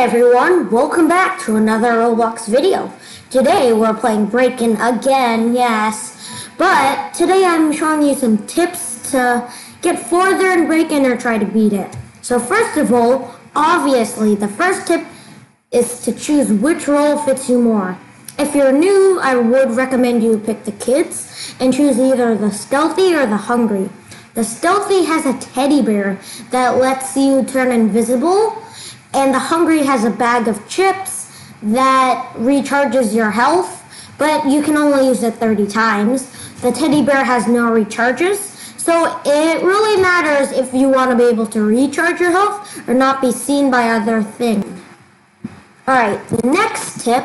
Hey everyone, welcome back to another Roblox video. Today we're playing Break-In again, yes. But today I'm showing you some tips to get farther in Break-In or try to beat it. So first of all, obviously the first tip is to choose which role fits you more. If you're new, I would recommend you pick the kids and choose either the stealthy or the hungry. The stealthy has a teddy bear that lets you turn invisible. And the hungry has a bag of chips that recharges your health, but you can only use it 30 times. The teddy bear has no recharges, so it really matters if you want to be able to recharge your health or not be seen by other things. Alright, the next tip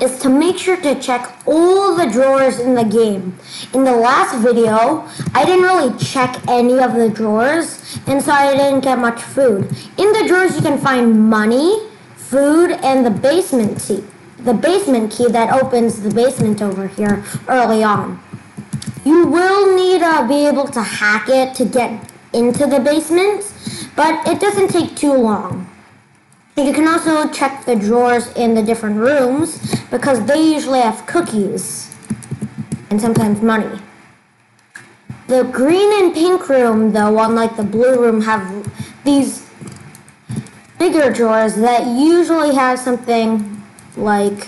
is to make sure to check all the drawers in the game. In the last video, I didn't really check any of the drawers, and so I didn't get much food. In the drawers you can find money, food, and the basement key. The basement key that opens the basement over here early on. You will need to be able to hack it to get into the basement, but it doesn't take too long. You can also check the drawers in the different rooms because they usually have cookies and sometimes money. The green and pink room, though, unlike the blue room, have these bigger drawers that usually have something like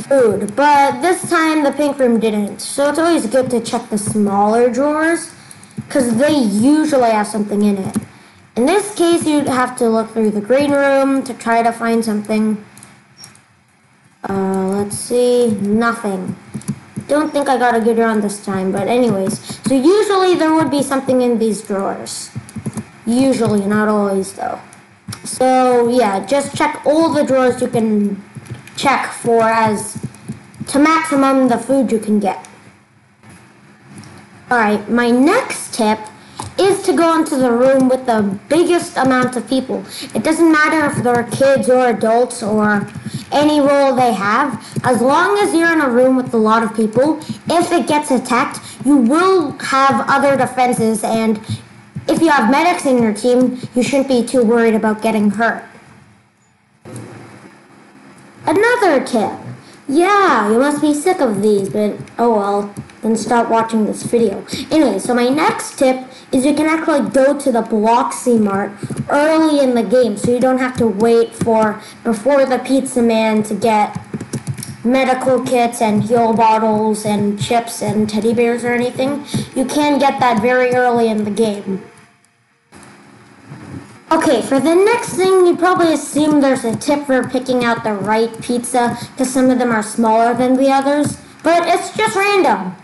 food, but this time the pink room didn't. So it's always good to check the smaller drawers because they usually have something in it. In this case, you'd have to look through the green room to try to find something. Let's see, nothing. Don't think I got a good round this time, but anyways. So usually there would be something in these drawers. Usually, not always though. So yeah, just check all the drawers you can check for as to maximum the food you can get. Alright, my next tip is to go into the room with the biggest amount of people. It doesn't matter if they're kids or adults or any role they have. As long as you're in a room with a lot of people, if it gets attacked, you will have other defenses, and if you have medics in your team, you shouldn't be too worried about getting hurt. Another tip. Yeah, you must be sick of these, but oh well, then stop watching this video. Anyway, so my next tip is you can actually go to the Bloxy Mart early in the game, so you don't have to wait for before the pizza man to get medical kits and heal bottles and chips and teddy bears or anything. You can get that very early in the game. Okay, for the next thing, you probably assume there's a tip for picking out the right pizza because some of them are smaller than the others, but it's just random.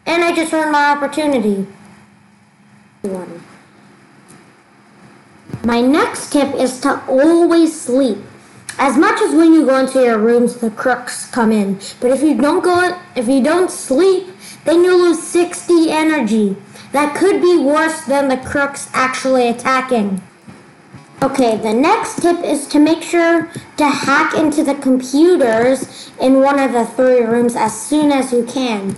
And I just earned my opportunity. My next tip is to always sleep. As much as when you go into your rooms, the crooks come in. But if you don't sleep, then you lose 60 energy. That could be worse than the crooks actually attacking. Okay, the next tip is to make sure to hack into the computers in one of the 3 rooms as soon as you can.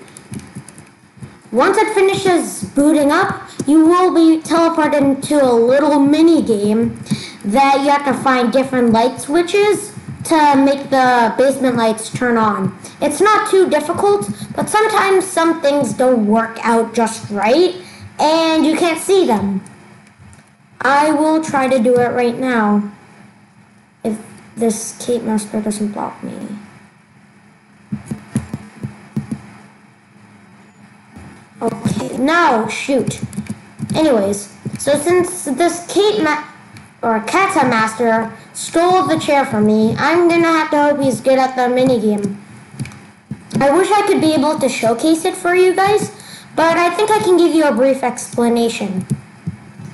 Once it finishes booting up, you will be teleported into a little mini game that you have to find different light switches to make the basement lights turn on. It's not too difficult, but sometimes some things don't work out just right and you can't see them. I will try to do it right now if this Kate Master doesn't block me. Okay, no, shoot. Anyways, so since this Kata Master stole the chair from me, I'm gonna have to hope he's good at the minigame. I wish I could be able to showcase it for you guys, but I think I can give you a brief explanation.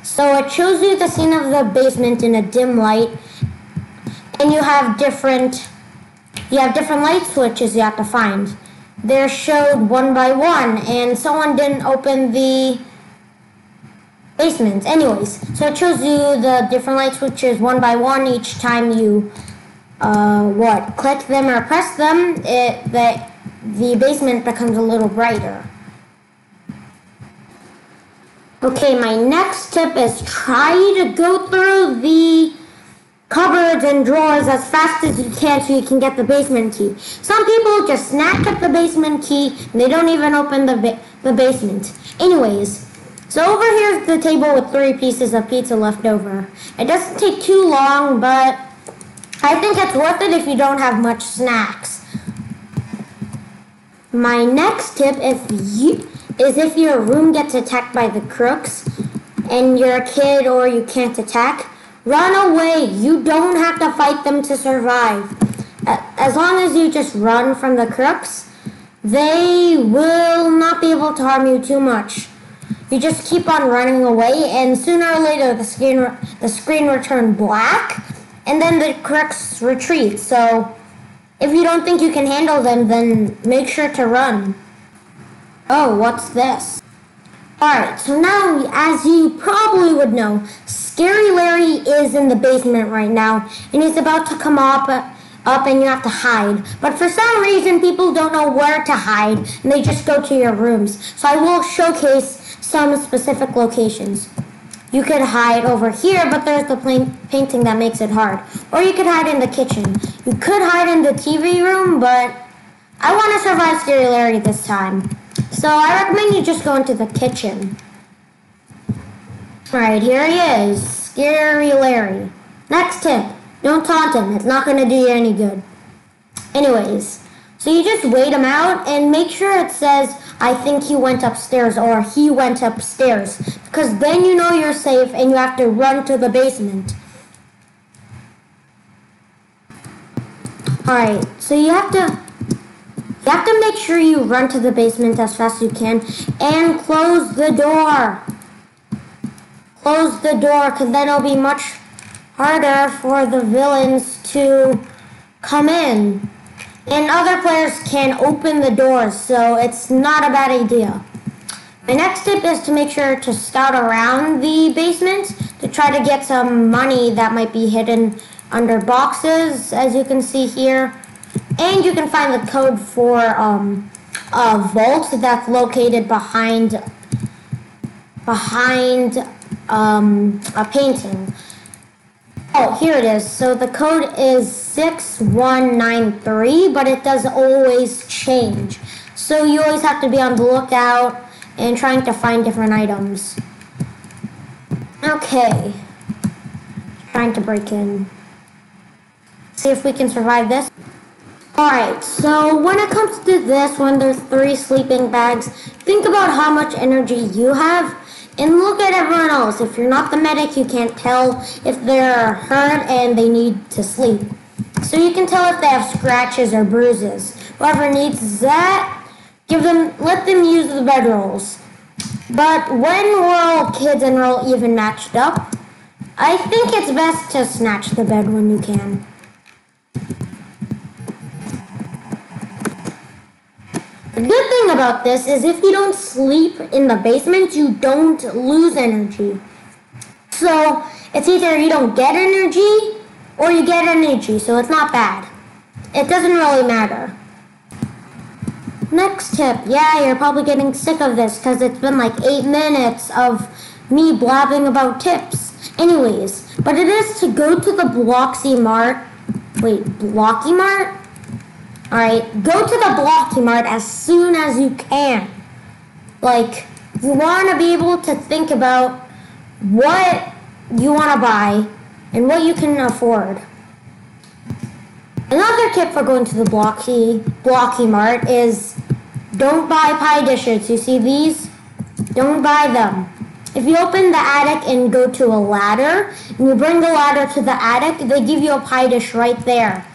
So it shows you the scene of the basement in a dim light, and you have different light switches you have to find. They're showed one by one, and someone didn't open the basement. Anyways, so it shows you the different light switches one by one each time you click them or press them. The basement becomes a little brighter. Okay, my next tip is try to go through the cupboards and drawers as fast as you can so you can get the basement key. Some people just snatch up the basement key and they don't even open the basement. Anyways, so over here's the table with 3 pieces of pizza left over. It doesn't take too long, but I think it's worth it if you don't have much snacks. My next tip is if your room gets attacked by the crooks and you're a kid or you can't attack, run away. You don't have to fight them to survive. As long as you just run from the crooks, they will not be able to harm you too much. You just keep on running away, and sooner or later the screen will turn black, and then the crooks retreat. So if you don't think you can handle them, then make sure to run. Oh, what's this? Alright, so now, as you probably would know, Scary Larry is in the basement right now, and he's about to come up and you have to hide. But for some reason, people don't know where to hide, and they just go to your rooms. So I will showcase some specific locations. You could hide over here, but there's the painting that makes it hard. Or you could hide in the kitchen. You could hide in the TV room, but I want to survive Scary Larry this time. So I recommend you just go into the kitchen. Alright, here he is, Scary Larry. Next tip, don't taunt him. It's not going to do you any good. Anyways, so you just wait him out and make sure it says, I think he went upstairs or he went upstairs. Because then you know you're safe and you have to run to the basement. Alright, so you have to make sure you run to the basement as fast as you can and close the door. Close the door, because then it'll be much harder for the villains to come in. And other players can open the doors, so it's not a bad idea. My next tip is to make sure to scout around the basement to try to get some money that might be hidden under boxes, as you can see here. And you can find the code for a vault that's located behind a painting. Oh, here it is. So the code is 6193, but it does always change. So you always have to be on the lookout and trying to find different items. Okay. Trying to break in. See if we can survive this. Alright, so when it comes to this, when there's 3 sleeping bags, think about how much energy you have and look at everyone else. If you're not the medic, you can't tell if they're hurt and they need to sleep. So you can tell if they have scratches or bruises. Whoever needs that, let them use the bedrolls. But when we're all kids and we're all even matched up, I think it's best to snatch the bed when you can. The good thing about this is if you don't sleep in the basement, you don't lose energy. So it's either you don't get energy or you get energy, so it's not bad. It doesn't really matter. Next tip, yeah, you're probably getting sick of this because it's been like 8 minutes of me blabbing about tips. Anyways, but it is to go to the Bloxy Mart. Wait, Blocky Mart? Alright, go to the Blocky Mart as soon as you can. Like, you want to be able to think about what you want to buy and what you can afford. Another tip for going to the Blocky Mart is don't buy pie dishes. You see these? Don't buy them. If you open the attic and go to a ladder, and you bring the ladder to the attic, they give you a pie dish right there.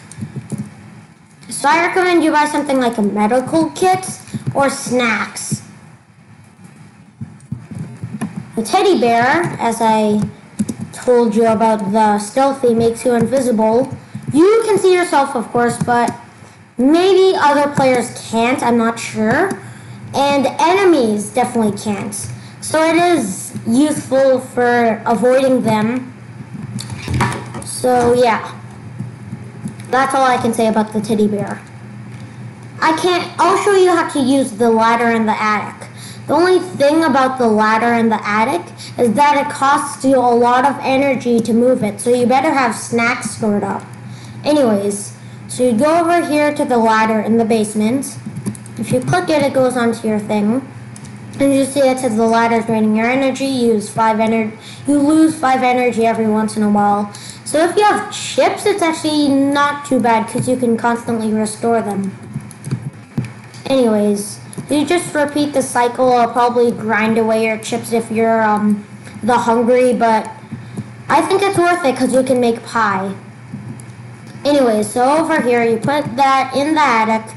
So I recommend you buy something like a medical kit or snacks. The teddy bear, as I told you about the stealthy, makes you invisible. You can see yourself, of course, but maybe other players can't, I'm not sure. And enemies definitely can't. So it is useful for avoiding them. So yeah. That's all I can say about the teddy bear. I'll show you how to use the ladder in the attic. The only thing about the ladder in the attic is that it costs you a lot of energy to move it, so you better have snacks stored up. Anyways, so you go over here to the ladder in the basement. If you click it, it goes onto your thing. And you see it says the ladder is draining your energy. You lose 5 energy every once in a while. So if you have chips, it's actually not too bad because you can constantly restore them. Anyways, you just repeat the cycle. I'll probably grind away your chips if you're the hungry, but I think it's worth it because you can make pie. Anyways, so over here, you put that in the attic,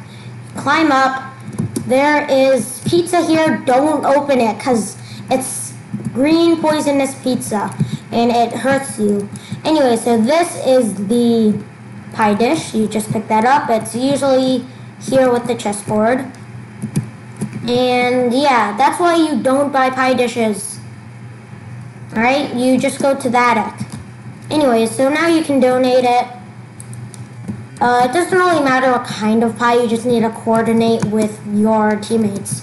climb up. There is pizza here. Don't open it because it's green poisonous pizza and it hurts you. Anyway, so this is the pie dish. You just pick that up. It's usually here with the chessboard. And yeah, that's why you don't buy pie dishes. Alright, you just go to the attic. Anyway, so now you can donate it. It doesn't really matter what kind of pie, you just need to coordinate with your teammates.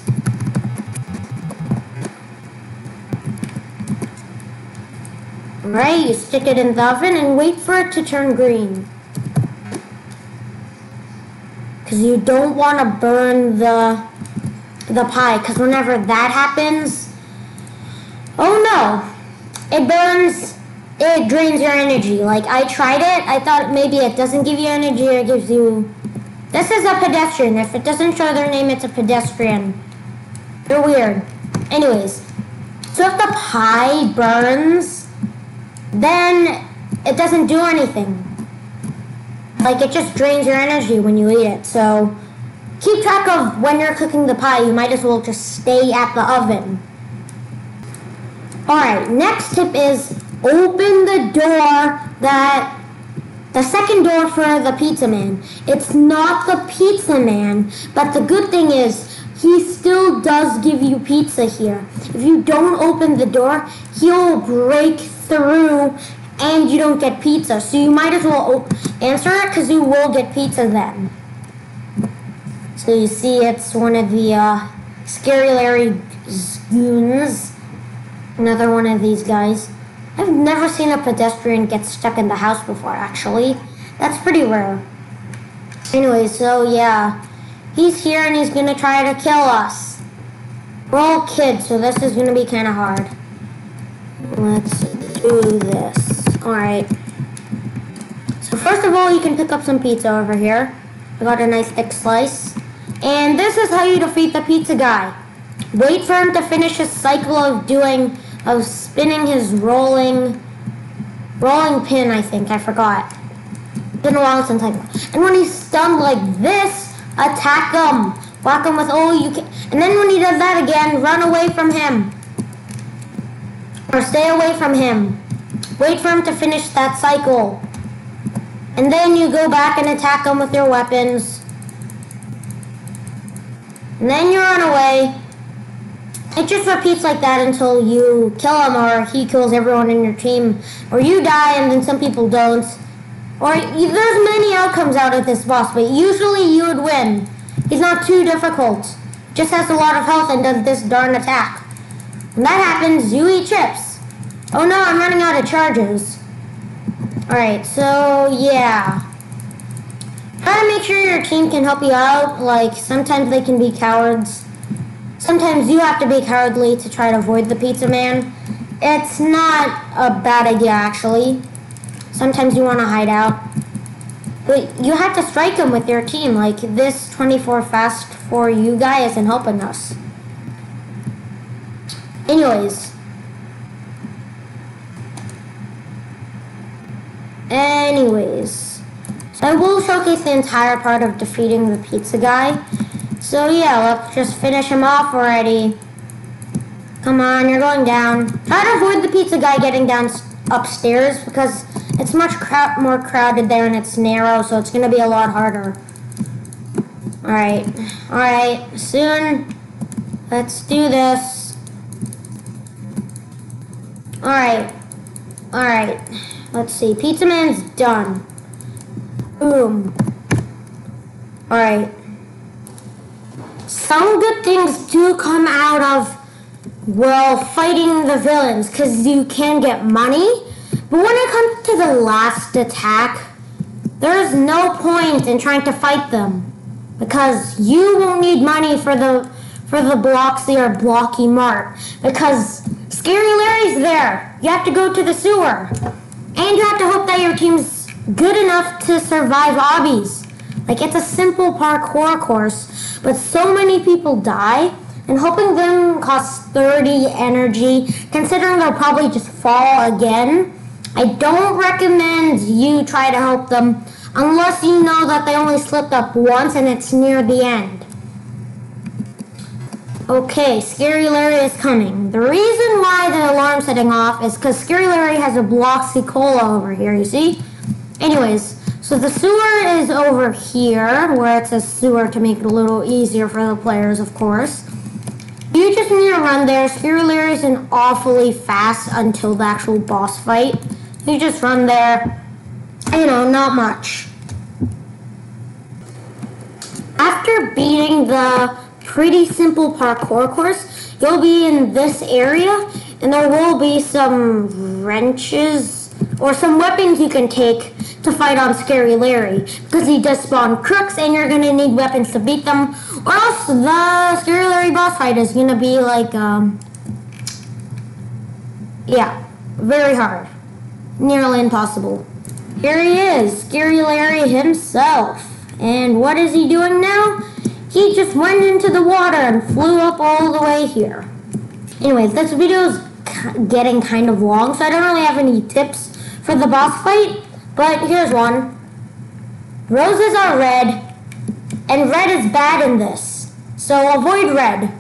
Alright, you stick it in the oven and wait for it to turn green. Because you don't want to burn the pie, because whenever that happens, oh no, it burns. It drains your energy. Like, I tried it. I thought maybe it doesn't give you energy. It gives you... This is a pedestrian. If it doesn't show their name, it's a pedestrian. They're weird. Anyways. So if the pie burns, then it doesn't do anything. Like, it just drains your energy when you eat it. So keep track of when you're cooking the pie. You might as well just stay at the oven. Alright, next tip is... open the door the second door for the pizza man. It's not the pizza man, but the good thing is he still does give you pizza here. If you don't open the door, he'll break through and you don't get pizza. So you might as well answer it because you will get pizza then. So you see it's one of the Scary Larry goons. Another one of these guys. I've never seen a pedestrian get stuck in the house before, actually. That's pretty rare. Anyway, so yeah. He's here and he's gonna try to kill us. We're all kids, so this is gonna be kind of hard. Let's do this. Alright. So first of all, you can pick up some pizza over here. I got a nice thick slice. And this is how you defeat the pizza guy. Wait for him to finish his cycle of spinning his rolling pin, I think. I forgot. It's been a while since I... And when he's stunned like this, attack him. Whack him with all you can. And then when he does that again, run away from him. Or stay away from him. Wait for him to finish that cycle. And then you go back and attack him with your weapons. And then you run away. It just repeats like that until you kill him or he kills everyone in your team. Or you die and then some people don't. Or there's many outcomes out of this boss, but usually you would win. He's not too difficult. Just has a lot of health and does this darn attack. When that happens, you eat chips. Oh no, I'm running out of charges. Alright, so yeah. Try to make sure your team can help you out. Like, sometimes they can be cowards. Sometimes you have to be cowardly to try to avoid the pizza man. It's not a bad idea, actually. Sometimes you want to hide out. But you have to strike him with your team. Like, this 24 fast for you guy isn't helping us. Anyways. So I will showcase the entire part of defeating the pizza guy. So yeah, let's just finish him off already. Come on, you're going down. Try to avoid the pizza guy getting down upstairs because it's much more crowded there and it's narrow, so it's going to be a lot harder. Alright, soon. Let's do this. Alright, let's see. Pizza Man's done. Boom. Alright. some good things do come out of, well, fighting the villains, because you can get money. But when it comes to the last attack, there's no point in trying to fight them, because you won't need money for the Bloxy or Blocky Mart, because Scary Larry's there. You have to go to the sewer, and you have to hope that your team's good enough to survive obbies. Like, it's a simple parkour course, but so many people die, and hoping them costs 30 energy, considering they'll probably just fall again. I don't recommend you try to help them unless you know that they only slipped up once and it's near the end. Okay, Scary Larry is coming. The reason why the alarm's setting off is because Scary Larry has a Bloxy Cola over here, you see? Anyways, so the sewer is over here, where it says sewer to make it a little easier for the players, of course. You just need to run there. Scary Larry isn't awfully fast until the actual boss fight. You just run there, you know, not much. After beating the pretty simple parkour course, you'll be in this area, and there will be some wrenches or some weapons you can take to fight on Scary Larry, because he does spawn crooks and you're gonna need weapons to beat them, or else the Scary Larry boss fight is gonna be like, yeah, very hard, nearly impossible. Here he is, Scary Larry himself, and what is he doing now? He just went into the water and flew up all the way here. Anyways, this video is getting kind of long, so I don't really have any tips for the boss fight, but here's one. Roses are red, and red is bad in this, so avoid red.